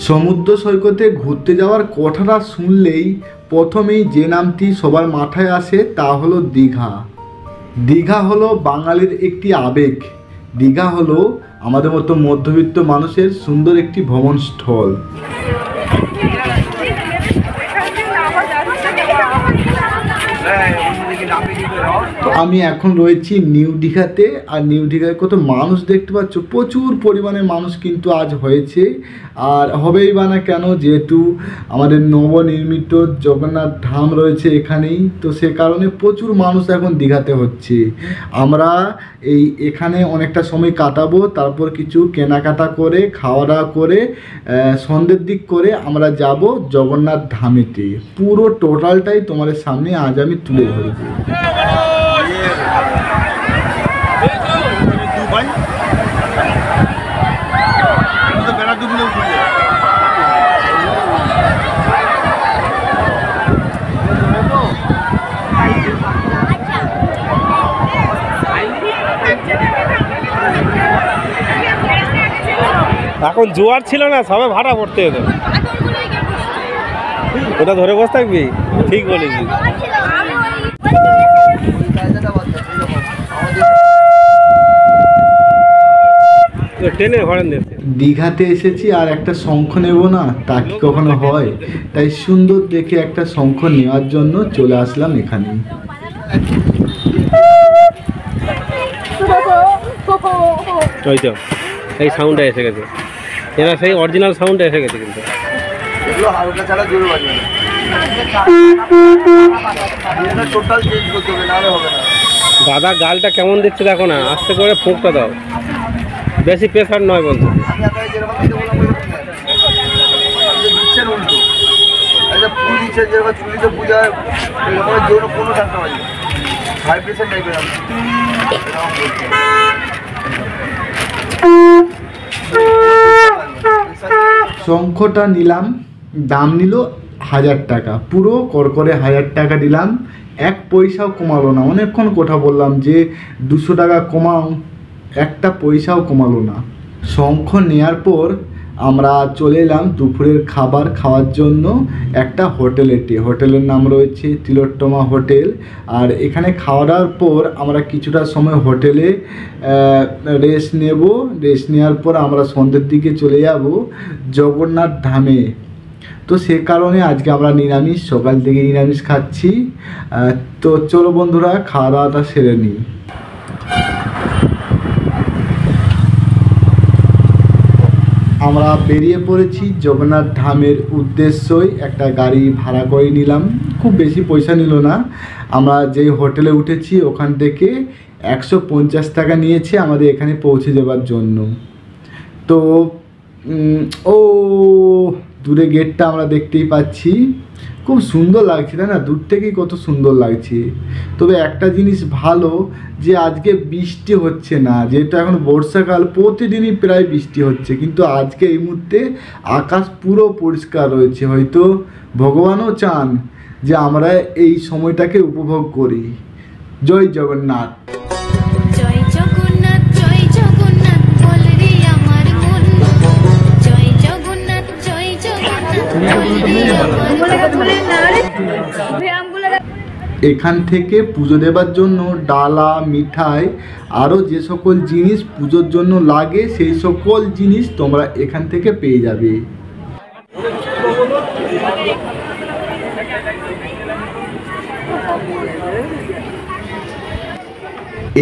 সমুদ্র সৈকতে ঘুরতে যাওয়ার কথাটা শুনলেই প্রথমেই যে নামটি সবার মাথায় আসে তা হলো দীঘা। দীঘা হলো বাঙালির একটি আবেগ। দীঘা হলো আমাদের মতো মধ্যবিত্ত মানুষের সুন্দর একটি ভ্রমণস্থল। আমি এখন রয়েছি নিউ দীঘাতে, আর নিউ দীঘায় কত মানুষ দেখতে পাচ্ছ, প্রচুর পরিমাণে মানুষ কিন্তু আজ হয়েছে। আর হবেই বা না কেন, যেহেতু আমাদের নবনির্মিত জগন্নাথ ধাম রয়েছে এখানেই, তো সে কারণে প্রচুর মানুষ এখন দীঘাতে হচ্ছে। আমরা এখানে অনেকটা সময় কাটাবো, তারপর কিছু কেনাকাটা করে খাওয়া দাওয়া করে সন্ধ্যের দিক করে আমরা যাব জগন্নাথ ধামেতে। পুরো টোটালটাই তোমাদের সামনে আজ আমি তুলে ধরবো। এখন জোয়ার ছিল না, সবে ভাড়া পড়তে হতো, ওটা ধরে বসে থাকবি। ঠিক বলেছি। দীঘাতে এসেছি আর একটা শঙ্খ নেব না, তা কি কখনো হয়? তাই সুন্দর দেখে একটা শঙ্খ নেওয়ার জন্য চলে আসলাম এখানে। ওই তো এই সাউন্ডটা এসে গেছে, এরা সেই অরিজিনাল সাউন্ডটা এসে গেছে। কিন্তু দাদা গালটা কেমন দিচ্ছে দেখো না, আস্তে করে ফুঁকটা দাও, বেশি প্রেসার নয় বলতে। শঙ্খটা নিলাম, দাম নিল 1000 টাকা, পুরো করকরে 1000 টাকা দিলাম, এক পয়সাও কমালো না। অনেকক্ষণ কথা বললাম যে 200 টাকা কমাও, একটা পয়সাও কমালো না। শঙ্খ নেওয়ার পর আমরা চলে এলাম দুপুরের খাবার খাওয়ার জন্য একটা হোটেলেতে। হোটেলের নাম রয়েছে তিলোত্তমা হোটেল। আর এখানে খাওয়া দাওয়ার পর আমরা কিছুটা সময় হোটেলে রেস্ট নেব। রেস্ট নেওয়ার পর আমরা সন্ধ্যের দিকে চলে যাব জগন্নাথ ধামে। তো সে কারণে আজকে আমরা নিরামিষ, সকাল থেকে নিরামিষ খাচ্ছি। তো চলো বন্ধুরা, খাওয়া দাওয়াটা সেরে নিই। আমরা বেরিয়ে পড়েছি জগন্নাথ ধামের উদ্দেশ্যই। একটা গাড়ি ভাড়া করে নিলাম, খুব বেশি পয়সা নিল না। আমরা যেই হোটেলে উঠেছি ওখান থেকে 150 টাকা নিয়েছে আমাদের এখানে পৌঁছে যাওয়ার জন্য। তো ও দূরে গেটটা আমরা দেখতেই পাচ্ছি, খুব সুন্দর লাগছে, তাই না? দূর থেকেই কত সুন্দর লাগছে। তবে একটা জিনিস ভালো যে আজকে বৃষ্টি হচ্ছে না, যেহেতু এখন বর্ষাকাল, প্রতিদিনই প্রায় বৃষ্টি হচ্ছে, কিন্তু আজকে এই মুহূর্তে আকাশ পুরো পরিষ্কার রয়েছে। হয়তো ভগবানও চান যে আমরা এই সময়টাকে উপভোগ করি। জয় জগন্নাথ। এখান থেকে পুজো দেবার জন্য ডালা, মিঠাই, আরও যে সকল জিনিস পুজোর জন্য লাগে সেই সকল জিনিস তোমরা এখান থেকে পেয়ে যাবে।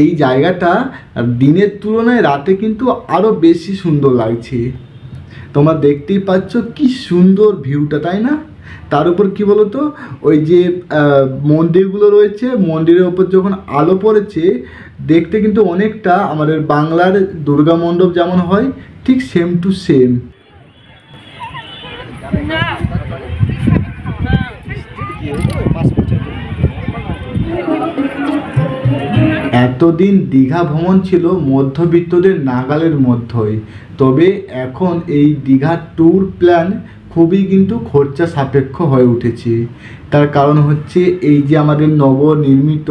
এই জায়গাটা দিনের তুলনায় রাতে কিন্তু আরও বেশি সুন্দর লাগছে। তোমরা দেখতেই পাচ্ছ কি সুন্দর ভিউটা, তাই না? তার উপর কি বলতো, ওই যে মন্দিরগুলো রয়েছে, মন্দিরের ওপর যখন আলো পড়েছে দেখতে কিন্তু অনেকটা আমাদের বাংলার দুর্গা মণ্ডপ যেমন হয় ঠিক সেম টু সেম। এতদিন দীঘা ভ্রমণ ছিল মধ্যবিত্তদের নাগালের মধ্যেই, তবে এখন এই দীঘা ট্যুর প্ল্যান খুবই কিন্তু খরচা সাপেক্ষ হয়ে উঠেছে। তার কারণ হচ্ছে এই যে আমাদের নবনির্মিত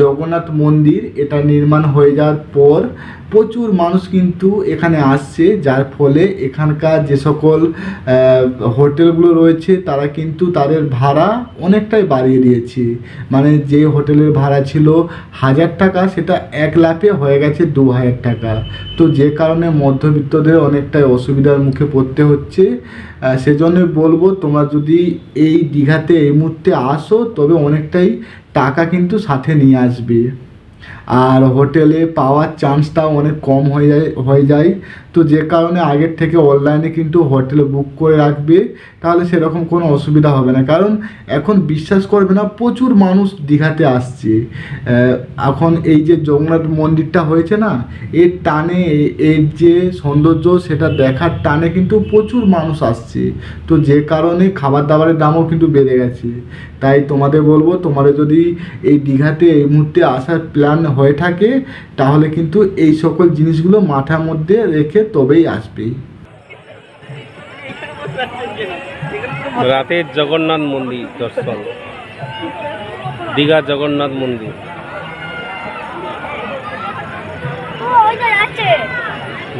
জগন্নাথ মন্দির, এটা নির্মাণ হয়ে যাওয়ার পর প্রচুর মানুষ কিন্তু এখানে আসছে, যার ফলে এখানকার যে সকল হোটেলগুলো রয়েছে তারা কিন্তু তাদের ভাড়া অনেকটাই বাড়িয়ে দিয়েছে। মানে যে হোটেলের ভাড়া ছিল 1000 টাকা সেটা 1 লাফে হয়ে গেছে 2000 টাকা। তো যে কারণে মধ্যবিত্তদের অনেকটাই অসুবিধার মুখে পড়তে হচ্ছে। সেজন্যই বলবো, তোমরা যদি এই দীঘাতে এই মুহূর্তে আসো তবে অনেকটাই টাকা কিন্তু সাথে নিয়ে আসবে, আর হোটেলে পাওয়ার চান্সটাও অনেক কম হয়ে যায়। তো যে কারণে আগের থেকে অনলাইনে কিন্তু হোটেলে বুক করে রাখবে, তাহলে সেরকম কোনো অসুবিধা হবে না। কারণ এখন বিশ্বাস করবে না, প্রচুর মানুষ দীঘাতে আসছে। এখন এই যে জগন্নাথ মন্দিরটা হয়েছে না, এর টানে, এর যে সৌন্দর্য সেটা দেখার টানে কিন্তু প্রচুর মানুষ আসছে। তো যে কারণে খাবার দাবারের দামও কিন্তু বেড়ে গেছে। তাই তোমাদের বলবো, তোমাদের যদি এই দীঘাতে এই মুহূর্তে আসার প্ল্যান হয়ে থাকে তাহলে কিন্তু এই সকল জিনিসগুলো মাথার মধ্যে রেখে তবেই আসবে। রাতের জগন্নাথ মন্দির দর্শন, দীঘা জগন্নাথ মন্দির।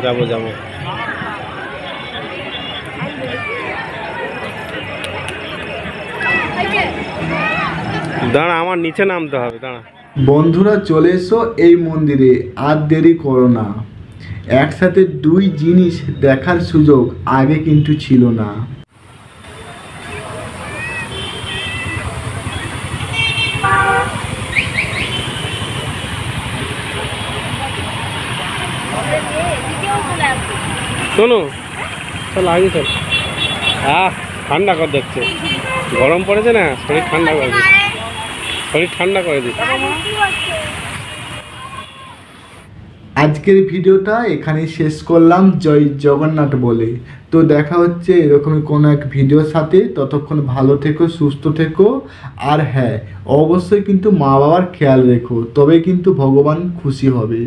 যাবো যাবো। দাঁড়া, আমার নিচে নামতে হবে, দাঁড়া। বন্ধুরা চলে এসো এই মন্দিরে, আর দেরি করো না। একসাথে 2 জিনিস দেখার সুযোগ আগে কিন্তু ছিল না। শোনো, চল আগে চল। ঠান্ডা করে দেখছে, গরম পড়েছে না, শরীর ঠান্ডা করে দিচ্ছে, শরীর ঠান্ডা করে দিচ্ছে। আজকের ভিডিওটা এখানেই শেষ করলাম, জয় জগন্নাথ বলে। তো দেখা হচ্ছে এরকমই কোনো এক ভিডিওর সাথে। ততক্ষণ ভালো থেকো, সুস্থ থেকো, আর হ্যাঁ, অবশ্যই কিন্তু মা বাবার খেয়াল রেখো, তবে কিন্তু ভগবান খুশি হবে।